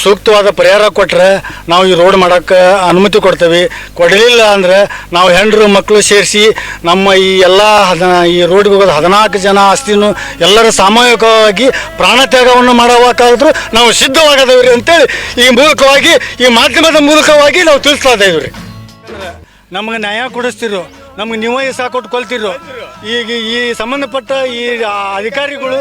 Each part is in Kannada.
ಸೂಕ್ತವಾದ ಪರಿಹಾರ ಕೊಟ್ಟರೆ ನಾವು ಈ ರೋಡ್ ಮಾಡೋಕ್ಕೆ ಅನುಮತಿ ಕೊಡ್ತೇವೆ. ಕೊಡಲಿಲ್ಲ ಅಂದರೆ ನಾವು ಹೆಣ್ಣು ಮಕ್ಕಳು ಸೇರಿಸಿ ನಮ್ಮ ಈ ಎಲ್ಲ ಈ ರೋಡ್ಗೆ ಹೋಗೋದು 14 ಜನ ಆಸ್ತಿನೂ ಎಲ್ಲರ ಸಾಮೂಹಿಕವಾಗಿ ಪ್ರಾಣತ್ಯಾಗವನ್ನು ಮಾಡೋಕ್ಕಾದ್ರೂ ನಾವು ಸಿದ್ಧವಾಗದೇವ್ರಿ ಅಂತೇಳಿ ಈ ಮೂಲಕವಾಗಿ ಈ ಮಾಧ್ಯಮದ ಮೂಲಕವಾಗಿ ನಾವು ತಿಳಿಸ್ತಾ ಇದ್ದೇವೆ ರೀ. ನಮಗೆ ನ್ಯಾಯ ಕೊಡಿಸ್ತಿರೋ, ನಮ್ಗೆ ನೀವು ಸಹ ಕೊಟ್ಟು ಕೊಲ್ತಿರೋ, ಈಗ ಈ ಸಂಬಂಧಪಟ್ಟ ಈ ಅಧಿಕಾರಿಗಳು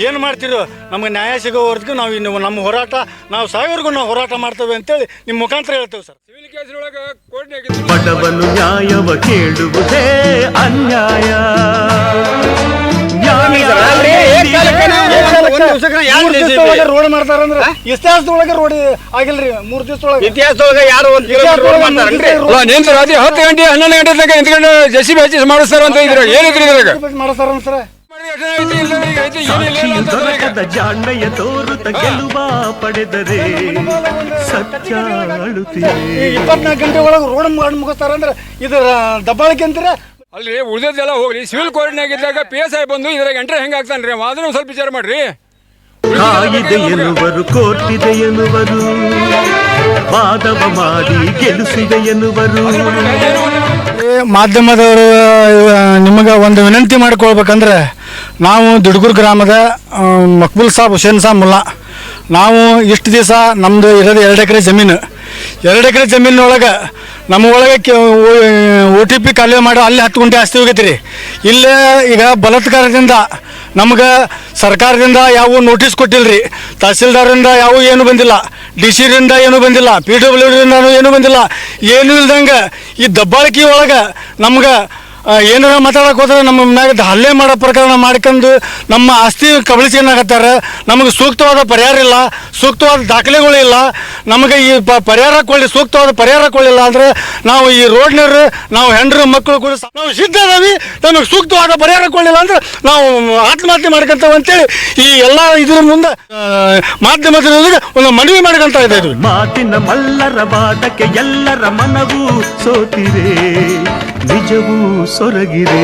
ಏನು ಮಾಡ್ತಿರೋ ನಮಗೆ ನ್ಯಾಯ ಸಿಗೋವರೆಗೂ ನಾವು ಇನ್ನು ನಮ್ಮ ಹೋರಾಟ ನಾವು ಸಾವಿರಗೂ ನಾವು ಹೋರಾಟ ಮಾಡ್ತೇವೆ ಅಂತೇಳಿ ನಿಮ್ಮ ಮುಖಾಂತರ ಹೇಳ್ತೇವೆ ಸರ್. ಬಡವನು ನ್ಯಾಯವ ಕೇಳುವುದೇ ಅನ್ಯಾಯ. ರೋಡ್ ಮಾಡ್ತಾರಂದ್ರೆ ಇತಿಹಾಸದೊಳಗೆ ರೋಡ್ ಆಗಿಲ್ರಿ. 3 ದಿವಸದೊಳಗೆ ಇತಿಹಾಸದೊಳಗೆ ಯಾರು 10 ಗಂಟೆ 11 ಗಂಟೆ ತನಕ ನಿಂತ್ಕೊಂಡು ಜೆಸಿಬಿ ಹಚ್ಚಿ ಮಾಡಿಸ್ತಾರ ಅಂತ ಇದ್ರ ಏನಿದ್ರಿ ಮಾಡಿಸ್ತಾರ ಸರ್. ದೊರಕದ ಜಾಣ್ಮೆಯ ತೋರುತ್ತ ಗೆಲುವ ಪಡೆದರೆ ಸತ್ಯ ಅಳುತ್ತಿದೆ. 24 ಗಂಟೆ ಒಳಗೆ ರೋಡ್ ಮಾಡಿ ಮುಗಿಸ್ತಾರಂದ್ರೆ ಇದರ ದಬ್ಬಾಳಿಕೆ ಅಂತೀರ ಅಲ್ರಿ. ಉಳಿದೆಲ್ಲ ಹೋಗ್ಲಿ, ಸಿವಿಲ್ ಕೋರ್ಟ್ನಾಗಿದ್ದಾಗ PSI ಬಂದು ಇದ್ರಾಗ ಎಂಟ್ರಿ ಹೆಂಗೆ ಆಗ್ತಾನ್ರಿ ಅದನ್ನ ಸ್ವಲ್ಪ ವಿಚಾರ ಮಾಡ್ರಿ. ಕಾಯಿದೆ ಎನ್ನುವರು, ಕೋರ್ಟಿದೆ ಎನ್ನುವರು, ವಾದವ ಮಾಡಿ ಗೆಲ್ಲಿಸಿದೆ ಎನ್ನುವರು. ಮಾಧ್ಯಮದವರು ನಿಮಗೆ ಒಂದು ವಿನಂತಿ ಮಾಡಿಕೊಳ್ಬೇಕಂದ್ರೆ, ನಾವು ದಿಡ್ಗೂರು ಗ್ರಾಮದ ಮಕ್ಬುಲ್ ಸಾಬ್ ಹುಸೇನ್ ಸಾಬ್ ಮುಲ್ಲಾ, ನಾವು ಇಷ್ಟು ದಿವಸ ನಮ್ಮದು ಇರೋದು 2 ಎಕರೆ ಜಮೀನು. 2 ಎಕರೆ ಜಮೀನೊಳಗೆ ನಮ್ಮ ಒಳಗೆ OTP ಕಾಲುವೆ ಮಾಡಿ ಅಲ್ಲಿ 10 ಗುಂಟೆ ಆಸ್ತಿ ಹೋಗೈತಿ ರೀ. ಇಲ್ಲೇ ಈಗ ಬಲಾತ್ಕಾರದಿಂದ ನಮ್ಗೆ ಸರ್ಕಾರದಿಂದ ಯಾವ ನೋಟಿಸ್ ಕೊಟ್ಟಿಲ್ಲ ರೀ, ತಹಸೀಲ್ದಾರಿಂದ ಯಾವ ಏನು ಬಂದಿಲ್ಲ, DC ಏನೂ ಬಂದಿಲ್ಲ, PWD ಏನೂ ಬಂದಿಲ್ಲ. ಏನೂ ಇಲ್ದಂಗೆ ಈ ದಬ್ಬಾಳಿಕೆ ಒಳಗೆ ನಮ್ಗೆ ಏನಾರ ಮಾತಾಡೋಕೆ ಹೋದ್ರೆ ನಮ್ಮ ಮ್ಯಾಗ ಹಲ್ಲೆ ಮಾಡೋ ಪ್ರಕರಣ ಮಾಡ್ಕೊಂಡು ನಮ್ಮ ಆಸ್ತಿ ಕಬಳಿಸ್ಕೊಳಕತ್ತಾರೆ. ನಮಗೆ ಸೂಕ್ತವಾದ ಪರಿಹಾರ ಇಲ್ಲ, ಸೂಕ್ತವಾದ ದಾಖಲೆಗಳು ಇಲ್ಲ. ನಮಗೆ ಈ ಪರಿಹಾರ ಕೊಳ್ಳಿ ಸೂಕ್ತವಾದ ಪರಿಹಾರ ಕೊಳ್ಳಿಲ್ಲ ಅಂದರೆ ನಾವು ಈ ರೋಡ್ನವ್ರು ನಾವು ಹೆಣ್ಣು ಮಕ್ಕಳು ಕೂಡ ನಾವು ಸಿದ್ಧ ಅದಾವಿ. ನಮಗೆ ಸೂಕ್ತವಾದ ಪರಿಹಾರ ಕೊಳ್ಳಿಲ್ಲ ಅಂದ್ರೆ ನಾವು ಆತ್ಮಹತ್ಯೆ ಮಾಡ್ಕೊಂತೇವೆ ಅಂತೇಳಿ ಈ ಎಲ್ಲ ಇದ್ರ ಮುಂದೆ ಮಾಧ್ಯಮದ ಒಂದು ಮನವಿ ಮಾಡ್ಕೊಂತ ಇದ್ದೀವಿ. ಮಾತಿನ ಮಲ್ಲರ ಬಾಟಕ್ಕೆ ಎಲ್ಲರ ಮನವೂ ಸೋತಿರೆ, ನಿಜವೂ ಸೊರಗಿರೆ.